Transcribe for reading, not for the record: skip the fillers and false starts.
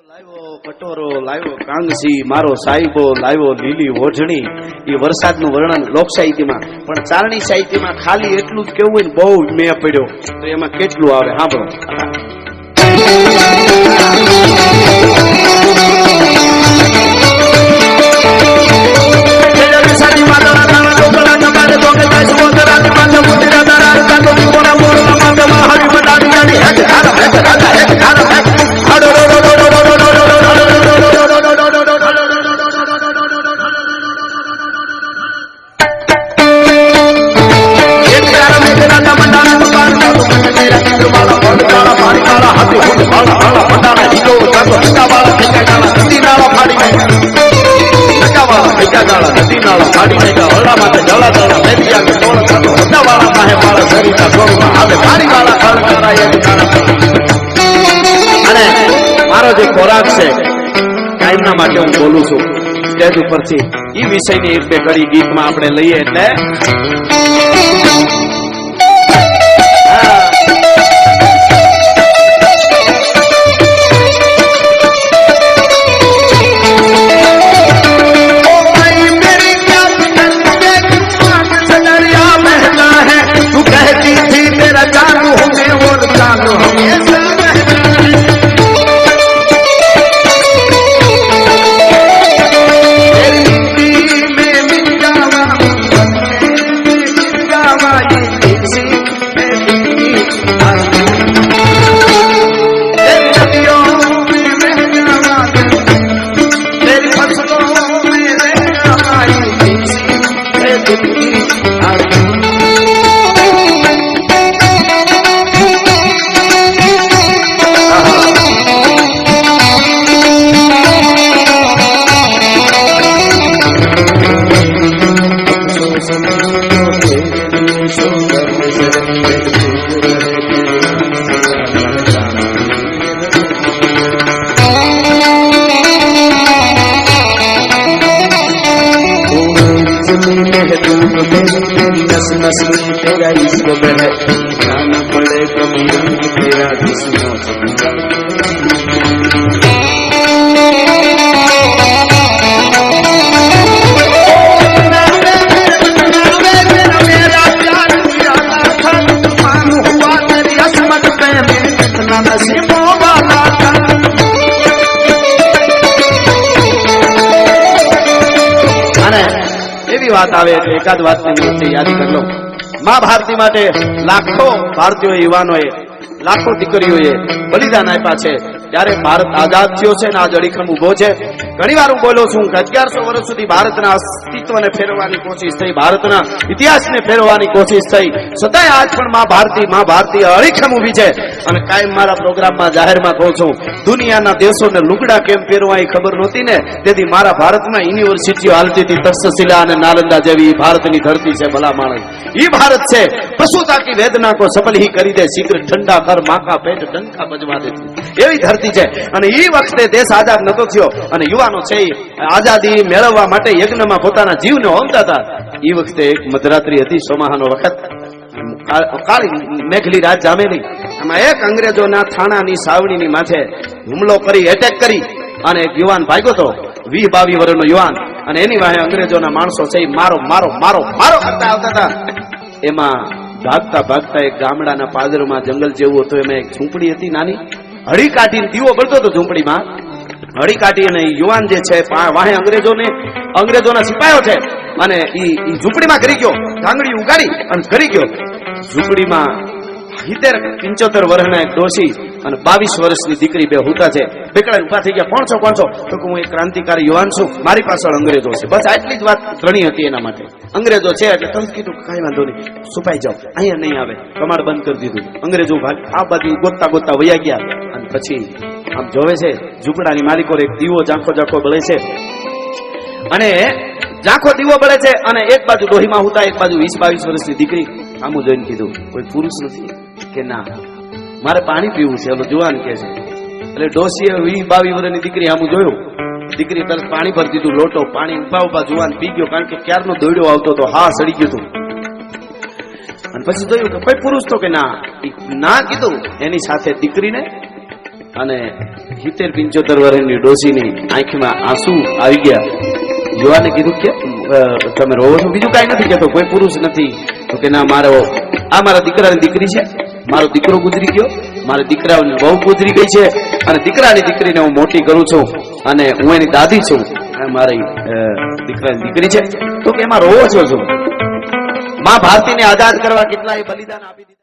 લાવ્યો કટોરો લાવ્યો કાંગસી મારો સાહેબો લાવ્યો લીલી ઓઢણી એ વરસાદનું વર્ણન લોક સાહિત્યમાં પણ ચારણી સાહિત્યમાં ખાલી એટલું જ કેવું હોય ને બહુ મેં પડ્યો તો એમાં કેટલું આવે સાંભળો મારો જે ખોરાક છે કાયમના માટે હું બોલું છું સ્ટેજ ઉપરથી એ વિષયની એક બે કડી ગીતમાં આપણે લઈએ એટલે नस में तेरा इश्क बहे जाना पड़े कभी तेरा जिस्म વાત આવે એટલે એકાદ વાતને યાદ કરી લો મા ભારતી માટે લાખો ભારતીય યુવાનોએ લાખો દીકરીઓએ બલિદાન આપ્યા છે ત્યારે ભારત આઝાદ થયો છે ને આજ અડીખમ ઉભો છે ઘણી વાર હું બોલું છું કે 1100 વર્ષ સુધી ભારતના અસ્તિત્વને ફેરવવાની કોશિશ થઈ ભારતના ઇતિહાસને ફેરવવાની કોશિશ થઈ છતાંય આજ પણ મા ભારતી અડીખમ ઊભી છે અને કાયમ મારા પ્રોગ્રામમાં જાહેરમાં કહું છું દુનિયાના દેશોને લુગડા કેમ પહેરવા એ ખબર નહોતી ને તેથી મારા ભારતમાં યુનિવર્સિટીઓ હાલતી હતી તક્ષશિલા અને નાલંદા જેવી ભારતની ધરતી છે ભલા માણસ ઈ ભારત છે પશુતા કી વેદના કો સફલ ही કરી દે શીઘ્ર ઠંડા કર માકા પેટ ડંકા બજવા દે એવી ધરતી છે અને ઈ વખતે દેશ આઝાદ નતો થયો અને યુવાનો છે આઝાદી મેળવવા માટે યજ્ઞમાં પોતાના જીવને હોમતા હતા ઈ વખતે એક મધરાત્રી હતી સોમાહાનો વખત કાળી મેઘલી રાત જામેલી એમાં એક અંગ્રેજોના થાણાની સાવણીની માથે હુમલો કરી એટેક કરી અને એક યુવાન ભાગ્યો તો 20-22 વર્ષનો યુવાન અને એની વાહે અંગ્રેજોના માણસો છે મારો મારો મારો મારો કરતા આવતા હતા એમાં ભાગતા એક ગામડાના પાદરમાં જંગલ જેવું હતું એમાં એક ઝૂંપડી હતી નાની હળી કાઢીને દીવો બળતો હતો ઝૂંપડીમાં હળી કાઢી અને યુવાન જે છે વાહે અંગ્રેજોના સિપાહીઓ છે અને ઈ ઝૂંપડીમાં કરી ગયો ઢાંગડી ઉગાડી અને કરી ગયો ઝૂંપડીમાં 75 વર્ષના એક ડોશી અને 22 વર્ષની દીકરી બે હુતા છે બેકડા ઉભા થઈ ગયા કોણ છો તો હું એક ક્રાંતિકારી યુવાન છું મારી પાછળ અંગ્રેજો છે બસ આટલી જ વાત ઘણી હતી એના માટે અંગ્રેજો છે એટલે તમે કીધું કઈ વાંધો નહીં છુપાઈ જાઓ અહીંયા નહીં આવે કમાડ બંધ કરી દીધું અંગ્રેજો આ બાજુ ગોતતા વયા ગયા અને પછી આમ જોવે છે ઝૂંપડાની માલિકો એક દીવો ઝાંખો બળે છે અને ઝાંખો દીવો બળે છે અને એક બાજુ ડોહીમાં હુતા એક બાજુ 20-22 વર્ષની દીકરી આમું જોઈને કીધું કોઈ પુરુષ નથી કે ના મારે પાણી પીવું છે ઓલો જુવાન કે છે એટલે ડોશીએ 20-22 વર્ષની દીકરી આમું જોયું દીકરી તરત પાણી ભરી દીધું લોટો પાણી ઉભા જુવાન પી ગયો કારણ કે ક્યારનો દોડ્યો આવતો તો હા સડી ગયું હતું અને પછી જોયું કે કોઈ પુરુષ તો કે ના કીધું એની સાથે દીકરીને અને 70-75 વર્ષની ડોસીની આંખમાં આંસુ આવી ગયા. યુવાને કીધું કે તમે રોવો છો? બીજું કાંઈ નથી કહેતો, કોઈ પુરુષ નથી. તો કે ના, મારા દીકરાની દીકરી છે, મારો દીકરો ગુજરી ગયો, મારા દીકરાની બહુ ગુજરી ગઈ છે, અને દીકરાની દીકરીને હું મોટી કરું છું, અને હું એની દાદી છું, મારી દીકરાની દીકરી છે. તો કે એમાં રોવો છો? મા ભારતીને આઝાદ કરવા કેટલાય બલિદાન આપી દીધું.